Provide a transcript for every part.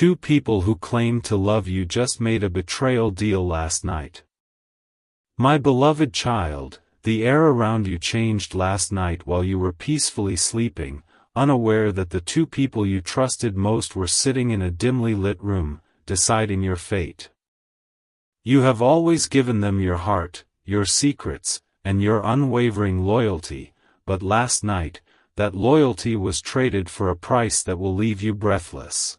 Two people who claim to love you just made a betrayal deal last night. My beloved child, the air around you changed last night while you were peacefully sleeping, unaware that the two people you trusted most were sitting in a dimly lit room, deciding your fate. You have always given them your heart, your secrets, and your unwavering loyalty, but last night, that loyalty was traded for a price that will leave you breathless.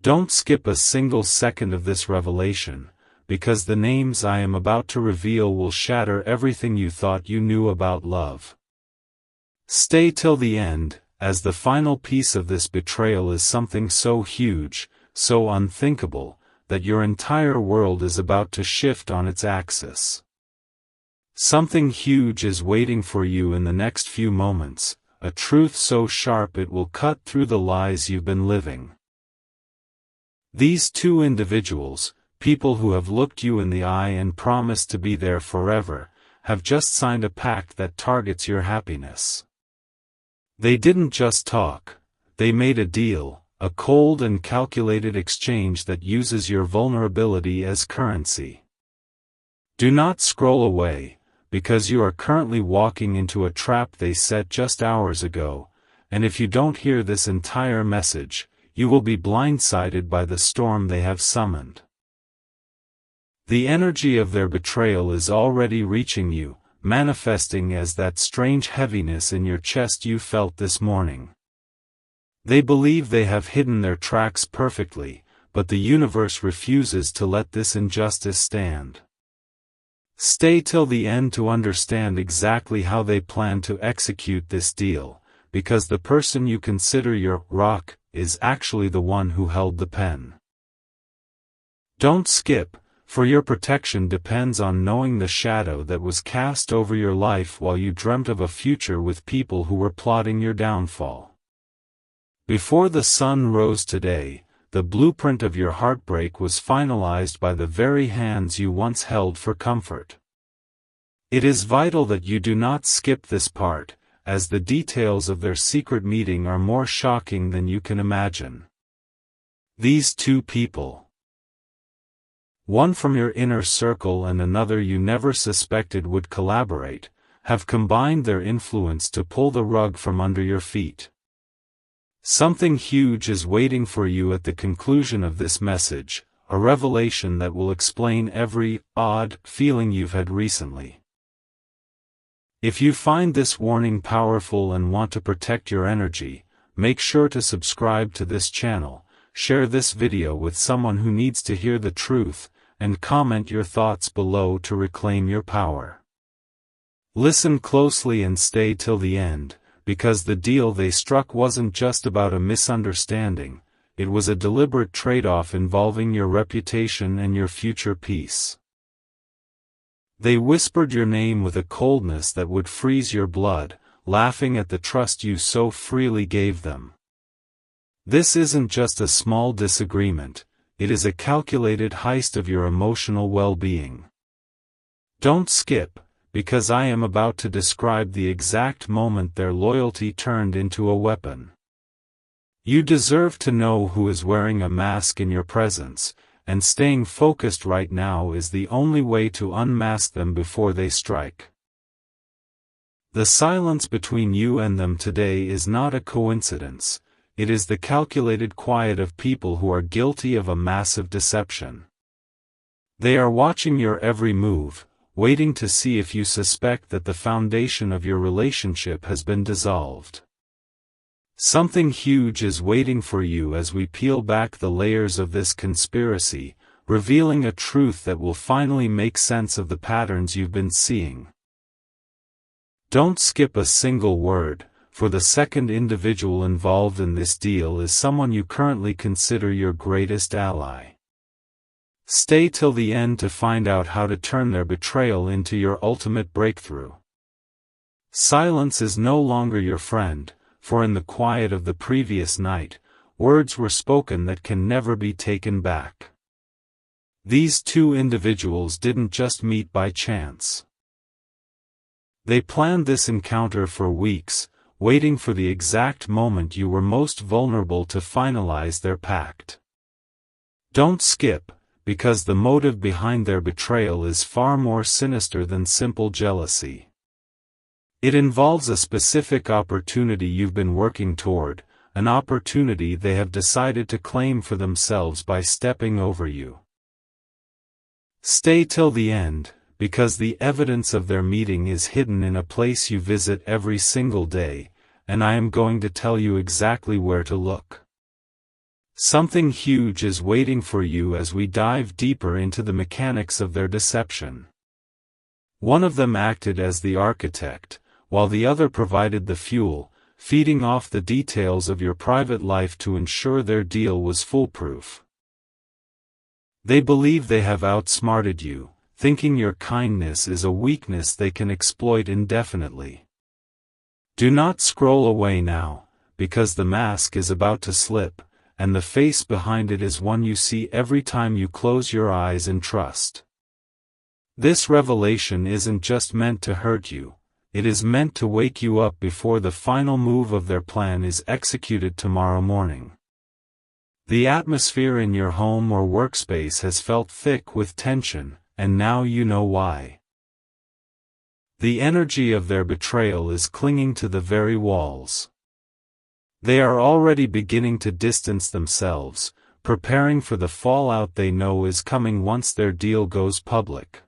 Don't skip a single second of this revelation, because the names I am about to reveal will shatter everything you thought you knew about love. Stay till the end, as the final piece of this betrayal is something so huge, so unthinkable, that your entire world is about to shift on its axis. Something huge is waiting for you in the next few moments, a truth so sharp it will cut through the lies you've been living. These two individuals, people who have looked you in the eye and promised to be there forever, have just signed a pact that targets your happiness. They didn't just talk, they made a deal, a cold and calculated exchange that uses your vulnerability as currency. Do not scroll away, because you are currently walking into a trap they set just hours ago, and if you don't hear this entire message, you will be blindsided by the storm they have summoned. The energy of their betrayal is already reaching you, manifesting as that strange heaviness in your chest you felt this morning. They believe they have hidden their tracks perfectly, but the universe refuses to let this injustice stand. Stay till the end to understand exactly how they plan to execute this deal, because the person you consider your rock is actually the one who held the pen. Don't skip, for your protection depends on knowing the shadow that was cast over your life while you dreamt of a future with people who were plotting your downfall. Before the sun rose today, the blueprint of your heartbreak was finalized by the very hands you once held for comfort. It is vital that you do not skip this part, as the details of their secret meeting are more shocking than you can imagine. These two people, one from your inner circle and another you never suspected would collaborate, have combined their influence to pull the rug from under your feet. Something huge is waiting for you at the conclusion of this message, a revelation that will explain every odd feeling you've had recently. If you find this warning powerful and want to protect your energy, make sure to subscribe to this channel, share this video with someone who needs to hear the truth, and comment your thoughts below to reclaim your power. Listen closely and stay till the end, because the deal they struck wasn't just about a misunderstanding, it was a deliberate trade-off involving your reputation and your future peace. They whispered your name with a coldness that would freeze your blood, laughing at the trust you so freely gave them. This isn't just a small disagreement, it is a calculated heist of your emotional well-being. Don't skip, because I am about to describe the exact moment their loyalty turned into a weapon. You deserve to know who is wearing a mask in your presence, and staying focused right now is the only way to unmask them before they strike. The silence between you and them today is not a coincidence, it is the calculated quiet of people who are guilty of a massive deception. They are watching your every move, waiting to see if you suspect that the foundation of your relationship has been dissolved. Something huge is waiting for you as we peel back the layers of this conspiracy, revealing a truth that will finally make sense of the patterns you've been seeing. Don't skip a single word, for the second individual involved in this deal is someone you currently consider your greatest ally. Stay till the end to find out how to turn their betrayal into your ultimate breakthrough. Silence is no longer your friend, for in the quiet of the previous night, words were spoken that can never be taken back. These two individuals didn't just meet by chance. They planned this encounter for weeks, waiting for the exact moment you were most vulnerable to finalize their pact. Don't skip, because the motive behind their betrayal is far more sinister than simple jealousy. It involves a specific opportunity you've been working toward, an opportunity they have decided to claim for themselves by stepping over you. Stay till the end, because the evidence of their meeting is hidden in a place you visit every single day, and I am going to tell you exactly where to look. Something huge is waiting for you as we dive deeper into the mechanics of their deception. One of them acted as the architect, while the other provided the fuel, feeding off the details of your private life to ensure their deal was foolproof. They believe they have outsmarted you, thinking your kindness is a weakness they can exploit indefinitely. Do not scroll away now, because the mask is about to slip, and the face behind it is one you see every time you close your eyes in trust. This revelation isn't just meant to hurt you, it is meant to wake you up before the final move of their plan is executed tomorrow morning. The atmosphere in your home or workspace has felt thick with tension, and now you know why. The energy of their betrayal is clinging to the very walls. They are already beginning to distance themselves, preparing for the fallout they know is coming once their deal goes public.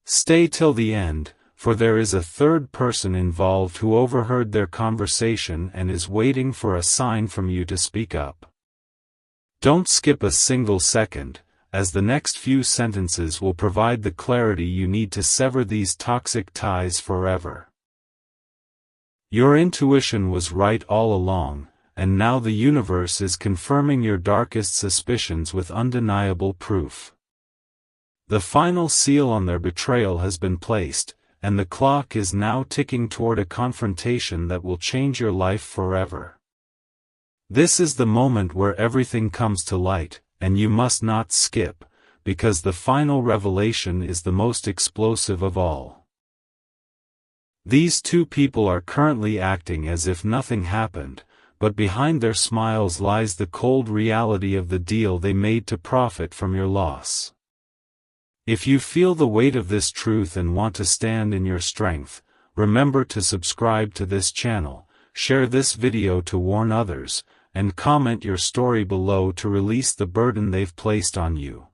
Stay till the end, for there is a third person involved who overheard their conversation and is waiting for a sign from you to speak up. Don't skip a single second, as the next few sentences will provide the clarity you need to sever these toxic ties forever. Your intuition was right all along, and now the universe is confirming your darkest suspicions with undeniable proof. The final seal on their betrayal has been placed, and the clock is now ticking toward a confrontation that will change your life forever. This is the moment where everything comes to light, and you must not skip, because the final revelation is the most explosive of all. These two people are currently acting as if nothing happened, but behind their smiles lies the cold reality of the deal they made to profit from your loss. If you feel the weight of this truth and want to stand in your strength, remember to subscribe to this channel, share this video to warn others, and comment your story below to release the burden they've placed on you.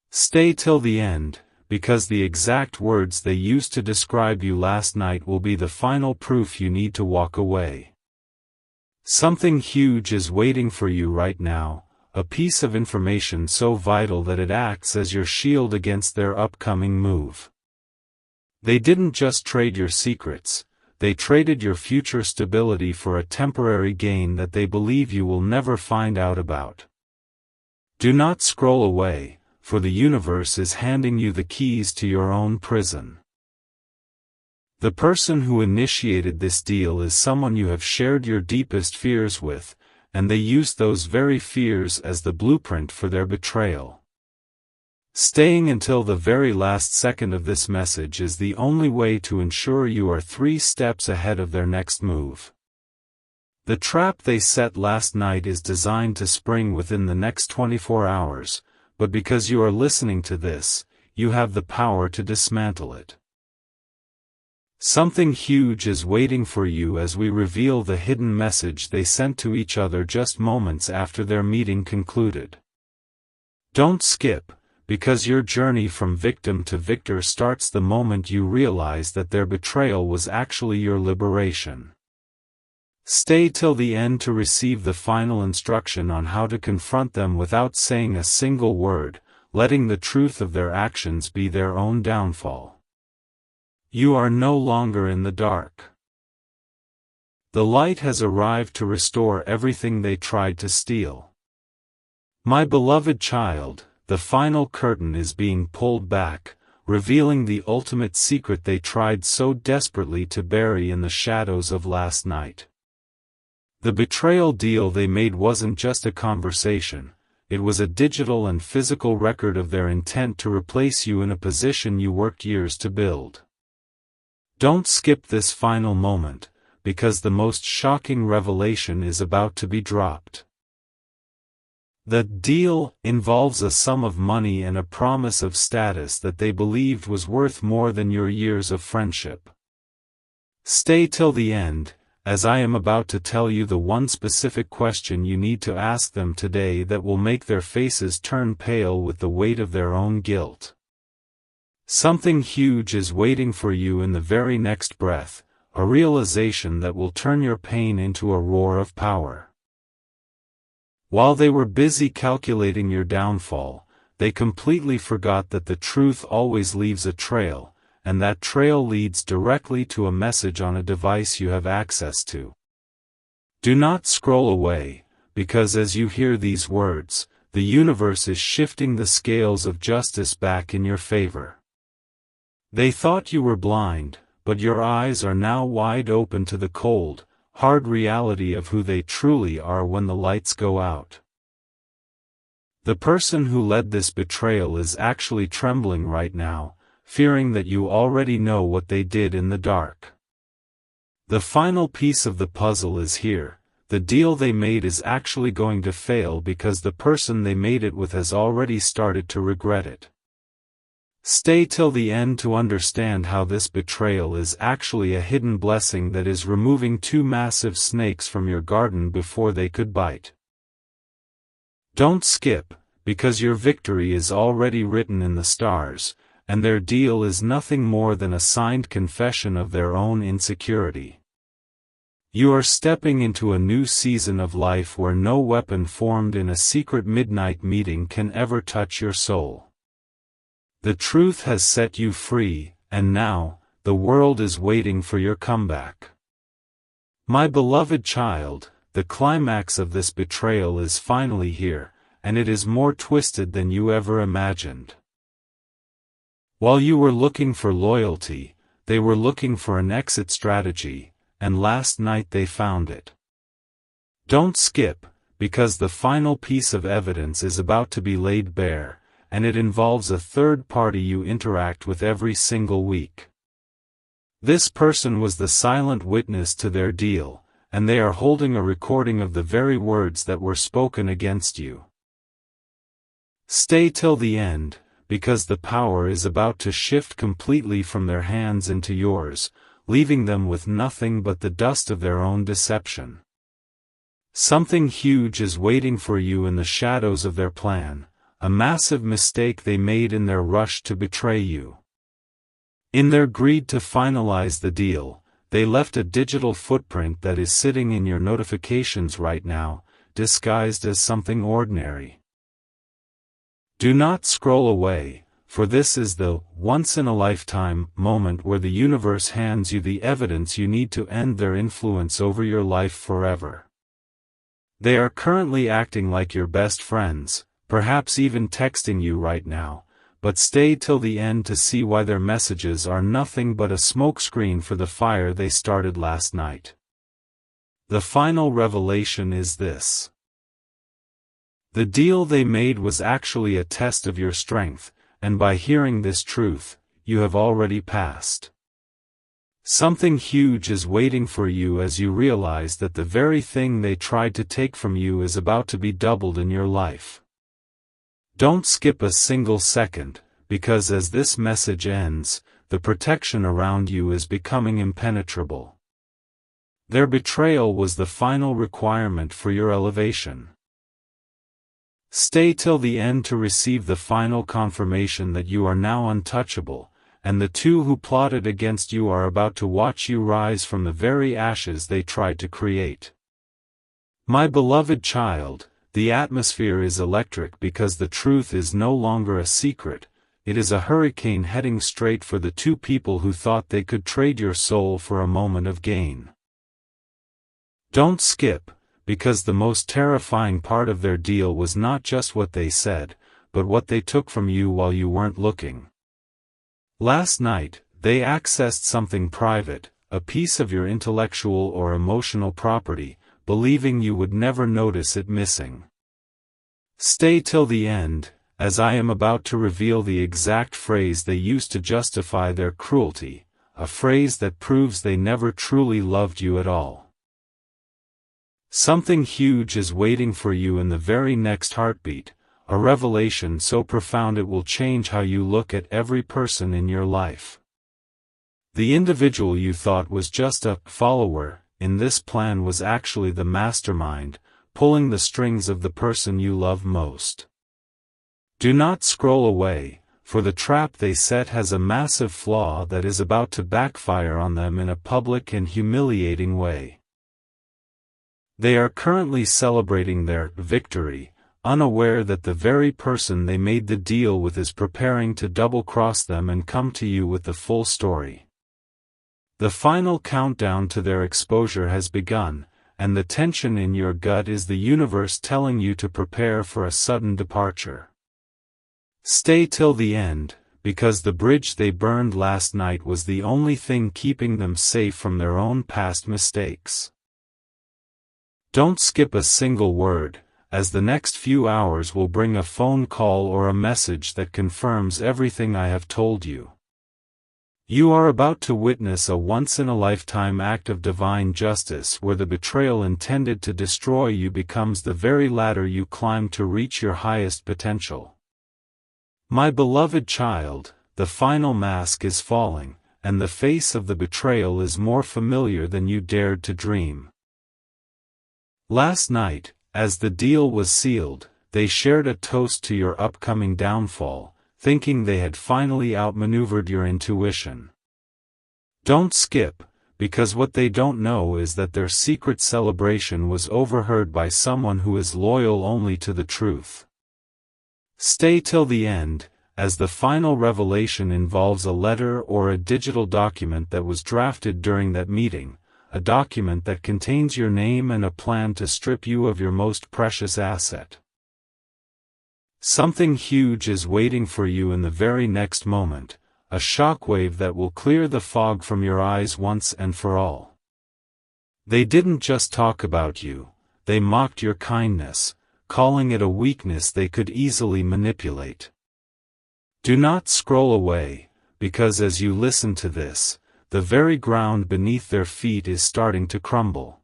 Stay till the end, because the exact words they used to describe you last night will be the final proof you need to walk away. Something huge is waiting for you right now, a piece of information so vital that it acts as your shield against their upcoming move. They didn't just trade your secrets, they traded your future stability for a temporary gain that they believe you will never find out about. Do not scroll away, for the universe is handing you the keys to your own prison. The person who initiated this deal is someone you have shared your deepest fears with, and they used those very fears as the blueprint for their betrayal. Staying until the very last second of this message is the only way to ensure you are 3 steps ahead of their next move. The trap they set last night is designed to spring within the next 24 hours, but because you are listening to this, you have the power to dismantle it. Something huge is waiting for you as we reveal the hidden message they sent to each other just moments after their meeting concluded. Don't skip, because your journey from victim to victor starts the moment you realize that their betrayal was actually your liberation. Stay till the end to receive the final instruction on how to confront them without saying a single word, letting the truth of their actions be their own downfall. You are no longer in the dark. The light has arrived to restore everything they tried to steal. My beloved child, the final curtain is being pulled back, revealing the ultimate secret they tried so desperately to bury in the shadows of last night. The betrayal deal they made wasn't just a conversation, it was a digital and physical record of their intent to replace you in a position you worked years to build. Don't skip this final moment, because the most shocking revelation is about to be dropped. The deal involves a sum of money and a promise of status that they believed was worth more than your years of friendship. Stay till the end, as I am about to tell you the one specific question you need to ask them today that will make their faces turn pale with the weight of their own guilt. Something huge is waiting for you in the very next breath, a realization that will turn your pain into a roar of power. While they were busy calculating your downfall, they completely forgot that the truth always leaves a trail, and that trail leads directly to a message on a device you have access to. Do not scroll away, because as you hear these words, the universe is shifting the scales of justice back in your favor. They thought you were blind, but your eyes are now wide open to the cold, hard reality of who they truly are when the lights go out. The person who led this betrayal is actually trembling right now, fearing that you already know what they did in the dark. The final piece of the puzzle is here. The deal they made is actually going to fail because the person they made it with has already started to regret it. Stay till the end to understand how this betrayal is actually a hidden blessing that is removing two massive snakes from your garden before they could bite. Don't skip, because your victory is already written in the stars, and their deal is nothing more than a signed confession of their own insecurity. You are stepping into a new season of life where no weapon formed in a secret midnight meeting can ever touch your soul. The truth has set you free, and now, the world is waiting for your comeback. My beloved child, the climax of this betrayal is finally here, and it is more twisted than you ever imagined. While you were looking for loyalty, they were looking for an exit strategy, and last night they found it. Don't skip, because the final piece of evidence is about to be laid bare, and it involves a third party you interact with every single week. This person was the silent witness to their deal, and they are holding a recording of the very words that were spoken against you. Stay till the end, because the power is about to shift completely from their hands into yours, leaving them with nothing but the dust of their own deception. Something huge is waiting for you in the shadows of their plan, a massive mistake they made in their rush to betray you. In their greed to finalize the deal, they left a digital footprint that is sitting in your notifications right now, disguised as something ordinary. Do not scroll away, for this is the once-in-a-lifetime moment where the universe hands you the evidence you need to end their influence over your life forever. They are currently acting like your best friends, perhaps even texting you right now, but stay till the end to see why their messages are nothing but a smokescreen for the fire they started last night. The final revelation is this. The deal they made was actually a test of your strength, and by hearing this truth, you have already passed. Something huge is waiting for you as you realize that the very thing they tried to take from you is about to be doubled in your life. Don't skip a single second, because as this message ends, the protection around you is becoming impenetrable. Their betrayal was the final requirement for your elevation. Stay till the end to receive the final confirmation that you are now untouchable, and the two who plotted against you are about to watch you rise from the very ashes they tried to create. My beloved child, the atmosphere is electric because the truth is no longer a secret, it is a hurricane heading straight for the two people who thought they could trade your soul for a moment of gain. Don't skip, because the most terrifying part of their deal was not just what they said, but what they took from you while you weren't looking. Last night, they accessed something private, a piece of your intellectual or emotional property, believing you would never notice it missing. Stay till the end, as I am about to reveal the exact phrase they used to justify their cruelty. a phrase that proves they never truly loved you at all. Something huge is waiting for you in the very next heartbeat, a revelation so profound it will change how you look at every person in your life. The individual you thought was just a follower in this plan was actually the mastermind, pulling the strings of the person you love most. Do not scroll away, for the trap they set has a massive flaw that is about to backfire on them in a public and humiliating way. They are currently celebrating their victory, unaware that the very person they made the deal with is preparing to double-cross them and come to you with the full story. The final countdown to their exposure has begun, and the tension in your gut is the universe telling you to prepare for a sudden departure. Stay till the end, because the bridge they burned last night was the only thing keeping them safe from their own past mistakes. Don't skip a single word, as the next few hours will bring a phone call or a message that confirms everything I have told you. You are about to witness a once-in-a-lifetime act of divine justice where the betrayal intended to destroy you becomes the very ladder you climb to reach your highest potential. My beloved child, the final mask is falling, and the face of the betrayal is more familiar than you dared to dream. Last night, as the deal was sealed, they shared a toast to your upcoming downfall, thinking they had finally outmaneuvered your intuition. Don't skip, because what they don't know is that their secret celebration was overheard by someone who is loyal only to the truth. Stay till the end, as the final revelation involves a letter or a digital document that was drafted during that meeting, a document that contains your name and a plan to strip you of your most precious asset. Something huge is waiting for you in the very next moment, a shockwave that will clear the fog from your eyes once and for all. They didn't just talk about you, they mocked your kindness, calling it a weakness they could easily manipulate. Do not scroll away, because as you listen to this, the very ground beneath their feet is starting to crumble.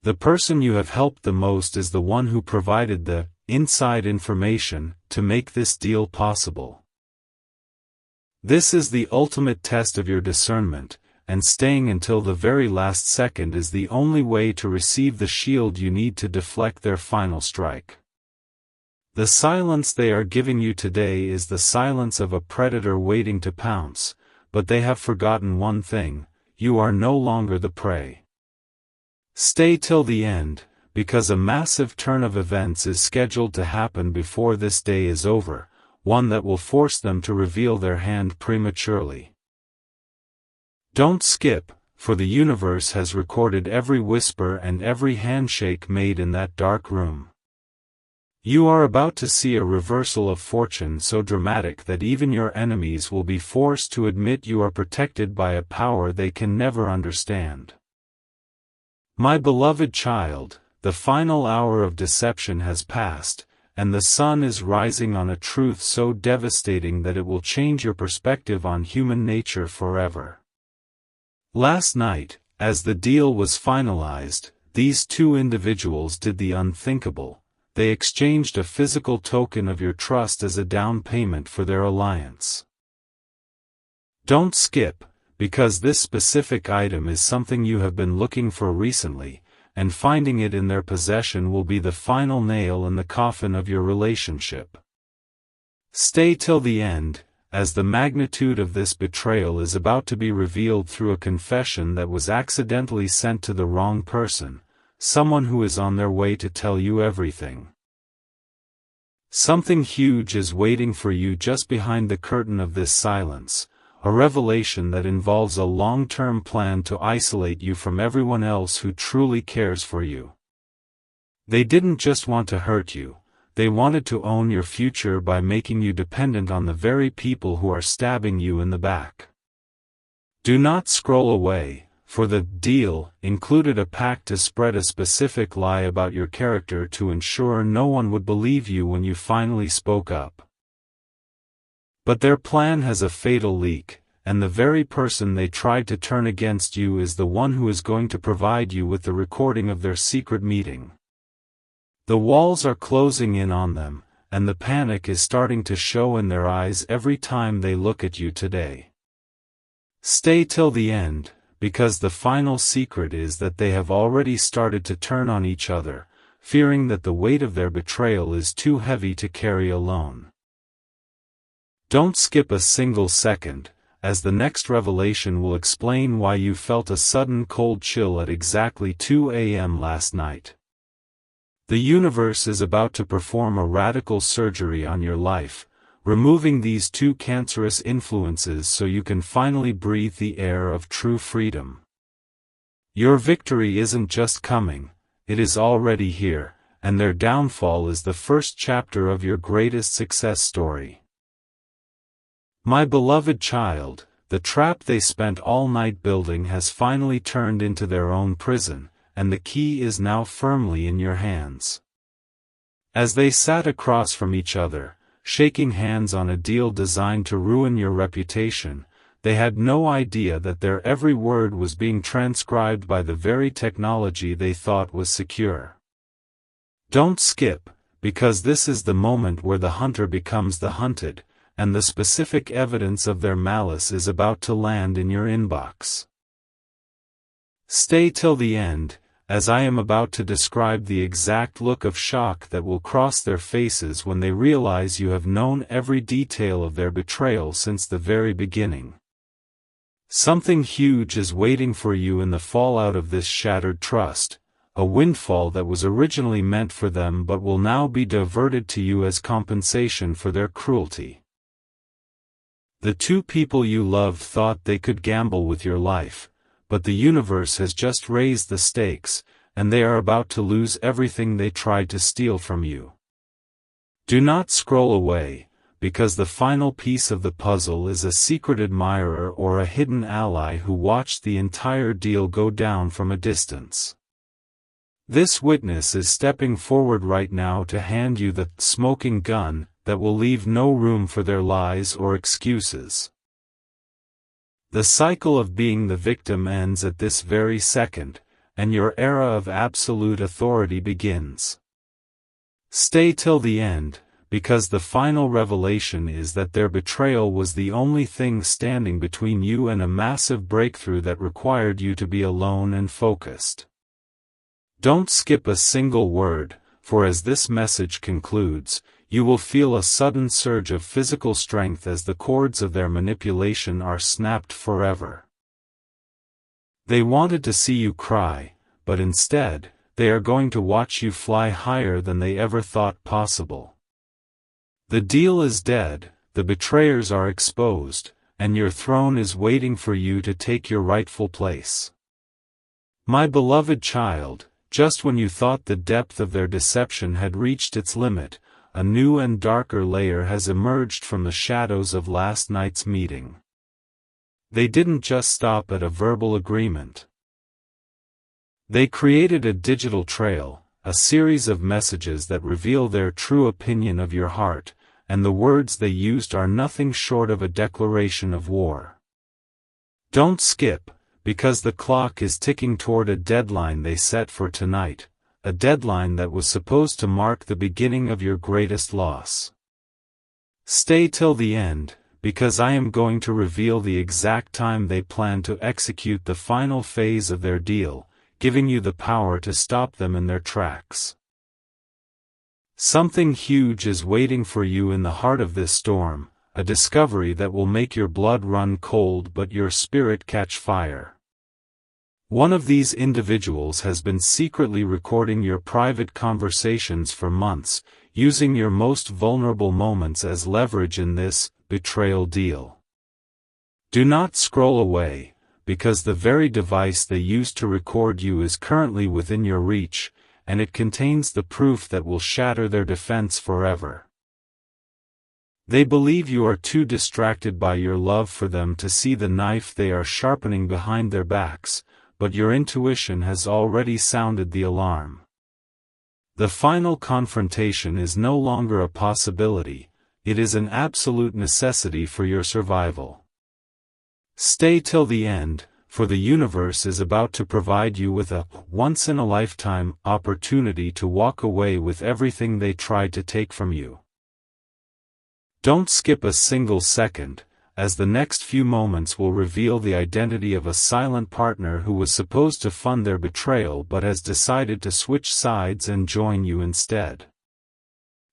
The person you have helped the most is the one who provided the inside information to make this deal possible. This is the ultimate test of your discernment, and staying until the very last second is the only way to receive the shield you need to deflect their final strike. The silence they are giving you today is the silence of a predator waiting to pounce, but they have forgotten one thing: you are no longer the prey. Stay till the end, because a massive turn of events is scheduled to happen before this day is over, one that will force them to reveal their hand prematurely. Don't skip, for the universe has recorded every whisper and every handshake made in that dark room. You are about to see a reversal of fortune so dramatic that even your enemies will be forced to admit you are protected by a power they can never understand. My beloved child, the final hour of deception has passed, and the sun is rising on a truth so devastating that it will change your perspective on human nature forever. Last night, as the deal was finalized, these two individuals did the unthinkable. They exchanged a physical token of your trust as a down payment for their alliance. Don't skip, because this specific item is something you have been looking for recently, and finding it in their possession will be the final nail in the coffin of your relationship. Stay till the end, as the magnitude of this betrayal is about to be revealed through a confession that was accidentally sent to the wrong person, someone who is on their way to tell you everything. Something huge is waiting for you just behind the curtain of this silence, a revelation that involves a long-term plan to isolate you from everyone else who truly cares for you. They didn't just want to hurt you, they wanted to own your future by making you dependent on the very people who are stabbing you in the back. Do not scroll away, for the deal included a pact to spread a specific lie about your character to ensure no one would believe you when you finally spoke up. But their plan has a fatal leak, and the very person they tried to turn against you is the one who is going to provide you with the recording of their secret meeting. The walls are closing in on them, and the panic is starting to show in their eyes every time they look at you today. Stay till the end, because the final secret is that they have already started to turn on each other, fearing that the weight of their betrayal is too heavy to carry alone. Don't skip a single second, as the next revelation will explain why you felt a sudden cold chill at exactly 2 a.m. last night. The universe is about to perform a radical surgery on your life, removing these two cancerous influences so you can finally breathe the air of true freedom. Your victory isn't just coming, it is already here, and their downfall is the first chapter of your greatest success story. My beloved child, the trap they spent all night building has finally turned into their own prison, and the key is now firmly in your hands. As they sat across from each other, shaking hands on a deal designed to ruin your reputation, they had no idea that their every word was being transcribed by the very technology they thought was secure. Don't skip, because this is the moment where the hunter becomes the hunted, and the specific evidence of their malice is about to land in your inbox. Stay till the end, as I am about to describe the exact look of shock that will cross their faces when they realize you have known every detail of their betrayal since the very beginning. Something huge is waiting for you in the fallout of this shattered trust, a windfall that was originally meant for them but will now be diverted to you as compensation for their cruelty. The two people you loved thought they could gamble with your life, but the universe has just raised the stakes, and they are about to lose everything they tried to steal from you. Do not scroll away, because the final piece of the puzzle is a secret admirer or a hidden ally who watched the entire deal go down from a distance. This witness is stepping forward right now to hand you the smoking gun that will leave no room for their lies or excuses. The cycle of being the victim ends at this very second, and your era of absolute authority begins. Stay till the end, because the final revelation is that their betrayal was the only thing standing between you and a massive breakthrough that required you to be alone and focused. Don't skip a single word, for as this message concludes, you will feel a sudden surge of physical strength as the cords of their manipulation are snapped forever. They wanted to see you cry, but instead, they are going to watch you fly higher than they ever thought possible. The deal is dead, the betrayers are exposed, and your throne is waiting for you to take your rightful place. My beloved child, just when you thought the depth of their deception had reached its limit, a new and darker layer has emerged from the shadows of last night's meeting. They didn't just stop at a verbal agreement. They created a digital trail, a series of messages that reveal their true opinion of your heart, and the words they used are nothing short of a declaration of war. Don't skip, because the clock is ticking toward a deadline they set for tonight, a deadline that was supposed to mark the beginning of your greatest loss. Stay till the end, because I am going to reveal the exact time they plan to execute the final phase of their deal, giving you the power to stop them in their tracks. Something huge is waiting for you in the heart of this storm, a discovery that will make your blood run cold but your spirit catch fire. One of these individuals has been secretly recording your private conversations for months, using your most vulnerable moments as leverage in this betrayal deal. Do not scroll away, because the very device they used to record you is currently within your reach, and it contains the proof that will shatter their defense forever. They believe you are too distracted by your love for them to see the knife they are sharpening behind their backs, but your intuition has already sounded the alarm. The final confrontation is no longer a possibility, it is an absolute necessity for your survival. Stay till the end, for the universe is about to provide you with a once-in-a-lifetime opportunity to walk away with everything they tried to take from you. Don't skip a single second, as the next few moments will reveal the identity of a silent partner who was supposed to fund their betrayal but has decided to switch sides and join you instead.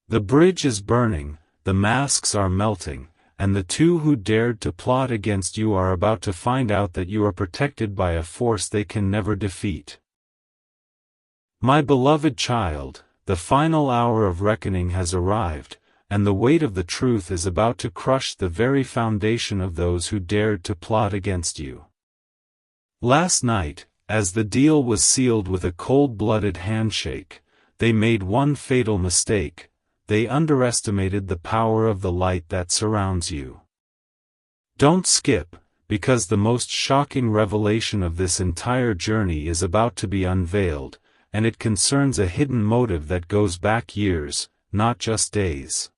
The bridge is burning, the masks are melting, and the two who dared to plot against you are about to find out that you are protected by a force they can never defeat. My beloved child, the final hour of reckoning has arrived, and the weight of the truth is about to crush the very foundation of those who dared to plot against you. Last night, as the deal was sealed with a cold-blooded handshake, they made one fatal mistake. They underestimated the power of the light that surrounds you. Don't skip, because the most shocking revelation of this entire journey is about to be unveiled, and it concerns a hidden motive that goes back years, not just days.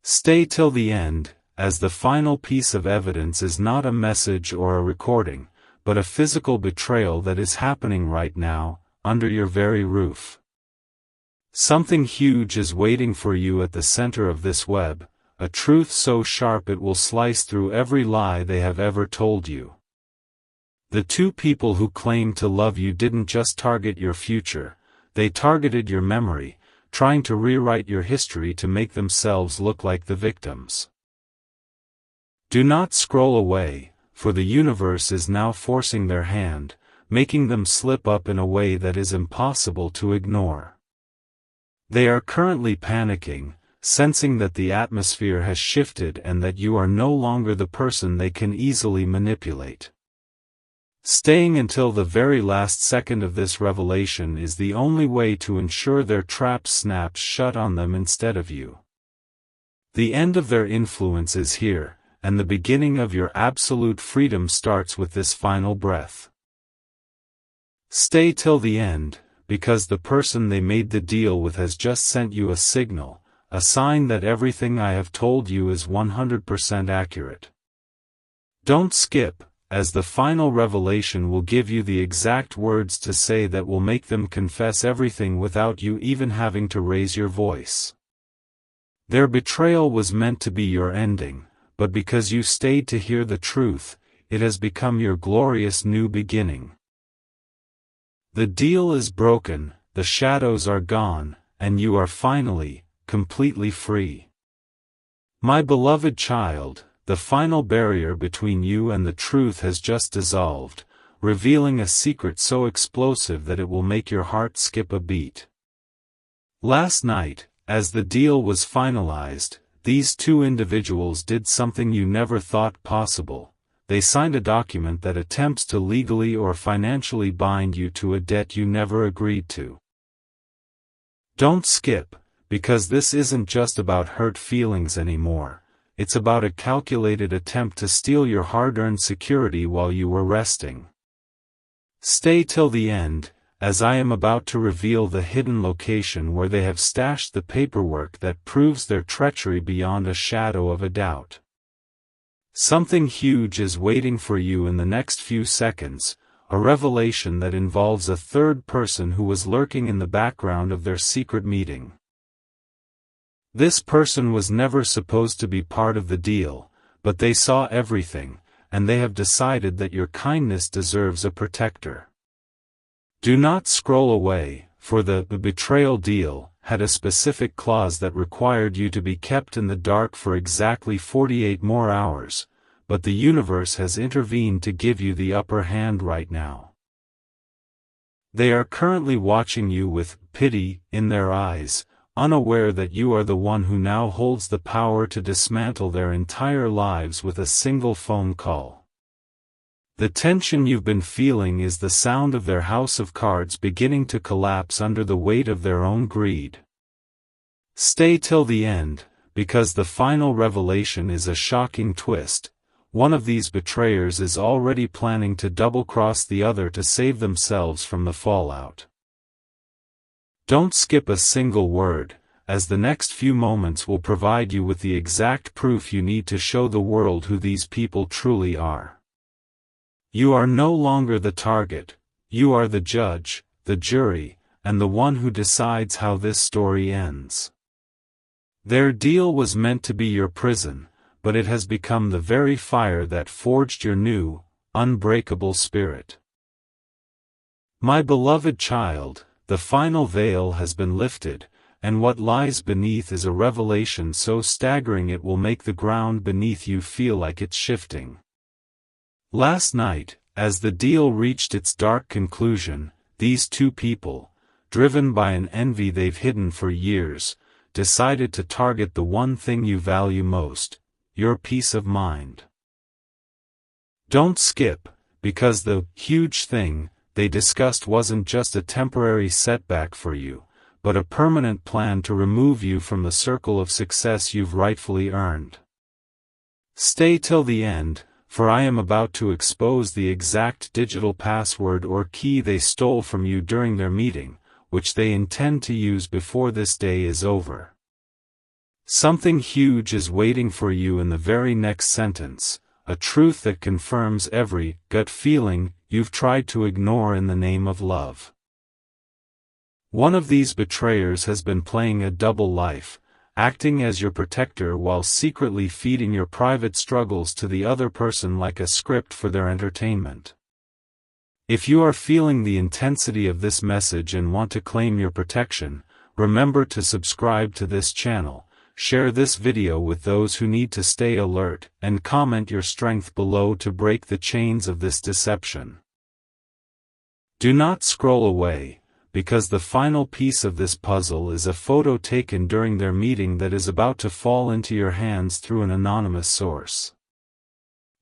Stay till the end, as the final piece of evidence is not a message or a recording, but a physical betrayal that is happening right now, under your very roof. Something huge is waiting for you at the center of this web, a truth so sharp it will slice through every lie they have ever told you. The two people who claimed to love you didn't just target your future, they targeted your memory, trying to rewrite your history to make themselves look like the victims. Do not scroll away, for the universe is now forcing their hand, making them slip up in a way that is impossible to ignore. They are currently panicking, sensing that the atmosphere has shifted and that you are no longer the person they can easily manipulate. Staying until the very last second of this revelation is the only way to ensure their trap snaps shut on them instead of you. The end of their influence is here, and the beginning of your absolute freedom starts with this final breath. Stay till the end, because the person they made the deal with has just sent you a signal, a sign that everything I have told you is 100% accurate. Don't skip, as the final revelation will give you the exact words to say that will make them confess everything without you even having to raise your voice. Their betrayal was meant to be your ending, but because you stayed to hear the truth, it has become your glorious new beginning. The deal is broken, the shadows are gone, and you are finally, completely free. My beloved child, the final barrier between you and the truth has just dissolved, revealing a secret so explosive that it will make your heart skip a beat. Last night, as the deal was finalized, these two individuals did something you never thought possible. They signed a document that attempts to legally or financially bind you to a debt you never agreed to. Don't skip, because this isn't just about hurt feelings anymore, it's about a calculated attempt to steal your hard-earned security while you were resting. Stay till the end, as I am about to reveal the hidden location where they have stashed the paperwork that proves their treachery beyond a shadow of a doubt. Something huge is waiting for you in the next few seconds, a revelation that involves a third person who was lurking in the background of their secret meeting. This person was never supposed to be part of the deal, but they saw everything, and they have decided that your kindness deserves a protector. Do not scroll away, for the betrayal deal had a specific clause that required you to be kept in the dark for exactly 48 more hours, but the universe has intervened to give you the upper hand right now. They are currently watching you with pity in their eyes, unaware that you are the one who now holds the power to dismantle their entire lives with a single phone call. The tension you've been feeling is the sound of their house of cards beginning to collapse under the weight of their own greed. Stay till the end, because the final revelation is a shocking twist. One of these betrayers is already planning to double-cross the other to save themselves from the fallout. Don't skip a single word, as the next few moments will provide you with the exact proof you need to show the world who these people truly are. You are no longer the target, you are the judge, the jury, and the one who decides how this story ends. Their deal was meant to be your prison, but it has become the very fire that forged your new, unbreakable spirit. My beloved child, the final veil has been lifted, and what lies beneath is a revelation so staggering it will make the ground beneath you feel like it's shifting. Last night, as the deal reached its dark conclusion, these two people, driven by an envy they've hidden for years, decided to target the one thing you value most, your peace of mind. Don't skip, because the huge thing they discussed wasn't just a temporary setback for you, but a permanent plan to remove you from the circle of success you've rightfully earned. Stay till the end, for I am about to expose the exact digital password or key they stole from you during their meeting, which they intend to use before this day is over. Something huge is waiting for you in the very next sentence, a truth that confirms every gut feeling you've tried to ignore in the name of love. One of these betrayers has been playing a double life, acting as your protector while secretly feeding your private struggles to the other person like a script for their entertainment. If you are feeling the intensity of this message and want to claim your protection, remember to subscribe to this channel, share this video with those who need to stay alert, and comment your strength below to break the chains of this deception. Do not scroll away, because the final piece of this puzzle is a photo taken during their meeting that is about to fall into your hands through an anonymous source.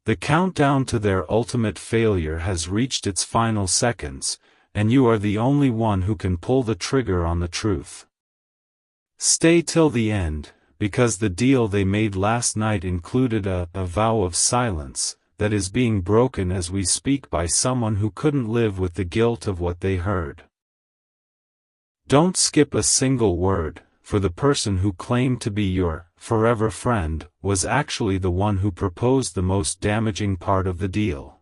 The countdown to their ultimate failure has reached its final seconds, and you are the only one who can pull the trigger on the truth. Stay till the end, because the deal they made last night included a vow of silence that is being broken as we speak by someone who couldn't live with the guilt of what they heard. Don't skip a single word, for the person who claimed to be your forever friend was actually the one who proposed the most damaging part of the deal.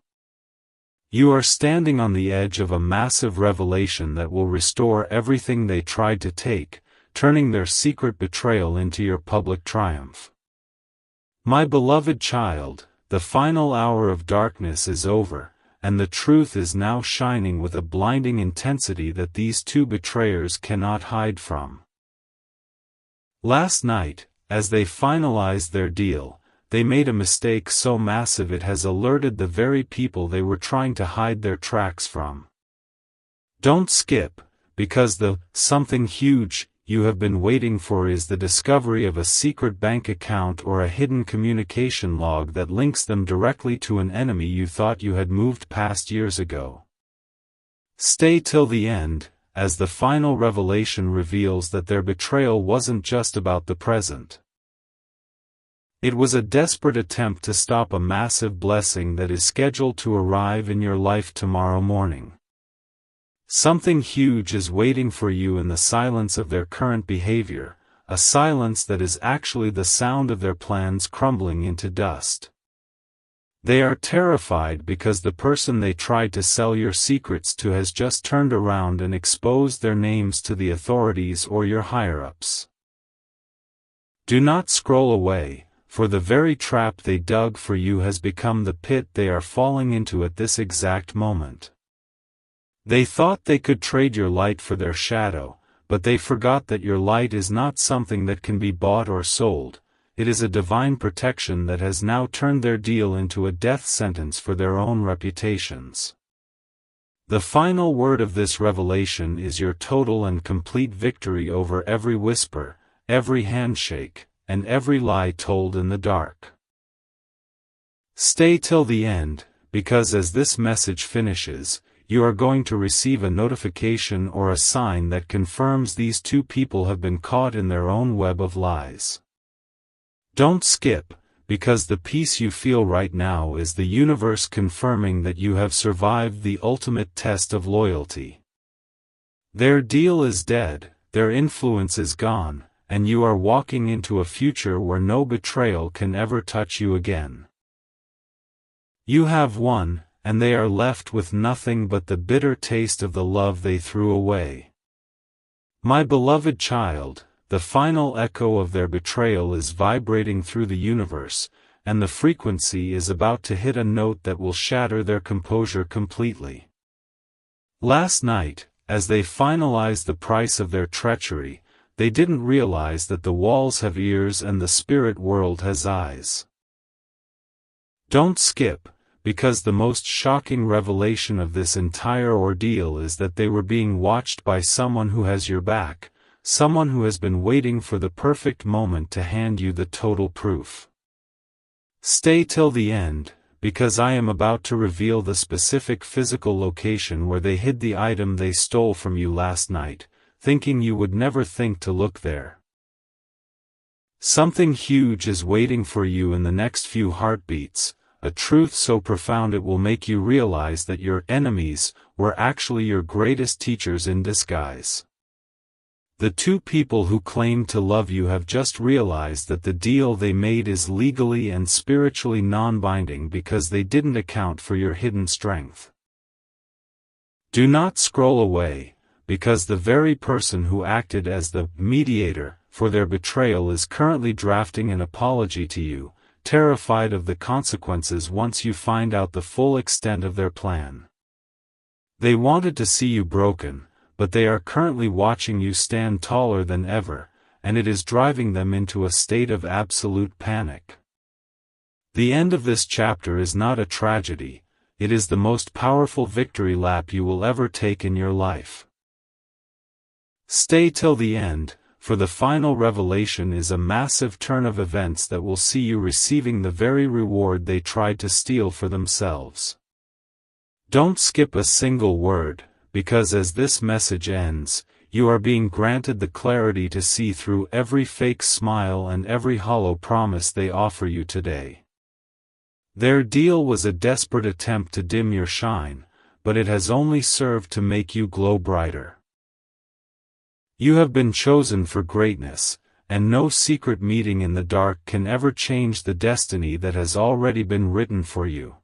You are standing on the edge of a massive revelation that will restore everything they tried to take, turning their secret betrayal into your public triumph. My beloved child, the final hour of darkness is over, and the truth is now shining with a blinding intensity that these two betrayers cannot hide from. Last night, as they finalized their deal, they made a mistake so massive it has alerted the very people they were trying to hide their tracks from. Don't skip, because the something huge you have been waiting for is the discovery of a secret bank account or a hidden communication log that links them directly to an enemy you thought you had moved past years ago. Stay till the end, as the final revelation reveals that their betrayal wasn't just about the present. It was a desperate attempt to stop a massive blessing that is scheduled to arrive in your life tomorrow morning. Something huge is waiting for you in the silence of their current behavior, a silence that is actually the sound of their plans crumbling into dust. They are terrified because the person they tried to sell your secrets to has just turned around and exposed their names to the authorities or your higher-ups. Do not scroll away, for the very trap they dug for you has become the pit they are falling into at this exact moment. They thought they could trade your light for their shadow, but they forgot that your light is not something that can be bought or sold. It is a divine protection that has now turned their deal into a death sentence for their own reputations. The final word of this revelation is your total and complete victory over every whisper, every handshake, and every lie told in the dark. Stay till the end, because as this message finishes, you are going to receive a notification or a sign that confirms these two people have been caught in their own web of lies. Don't skip, because the peace you feel right now is the universe confirming that you have survived the ultimate test of loyalty. Their deal is dead, their influence is gone, and you are walking into a future where no betrayal can ever touch you again. You have won, and they are left with nothing but the bitter taste of the love they threw away. My beloved child, the final echo of their betrayal is vibrating through the universe, and the frequency is about to hit a note that will shatter their composure completely. Last night, as they finalized the price of their treachery, they didn't realize that the walls have ears and the spirit world has eyes. Don't skip, because the most shocking revelation of this entire ordeal is that they were being watched by someone who has your back, someone who has been waiting for the perfect moment to hand you the total proof. Stay till the end, because I am about to reveal the specific physical location where they hid the item they stole from you last night, thinking you would never think to look there. Something huge is waiting for you in the next few heartbeats, a truth so profound it will make you realize that your enemies were actually your greatest teachers in disguise. The two people who claim to love you have just realized that the deal they made is legally and spiritually non-binding because they didn't account for your hidden strength. Do not scroll away, because the very person who acted as the mediator for their betrayal is currently drafting an apology to you, terrified of the consequences once you find out the full extent of their plan. They wanted to see you broken, but they are currently watching you stand taller than ever, and it is driving them into a state of absolute panic. The end of this chapter is not a tragedy, it is the most powerful victory lap you will ever take in your life. Stay till the end, for the final revelation is a massive turn of events that will see you receiving the very reward they tried to steal for themselves. Don't skip a single word, because as this message ends, you are being granted the clarity to see through every fake smile and every hollow promise they offer you today. Their deal was a desperate attempt to dim your shine, but it has only served to make you glow brighter. You have been chosen for greatness, and no secret meeting in the dark can ever change the destiny that has already been written for you.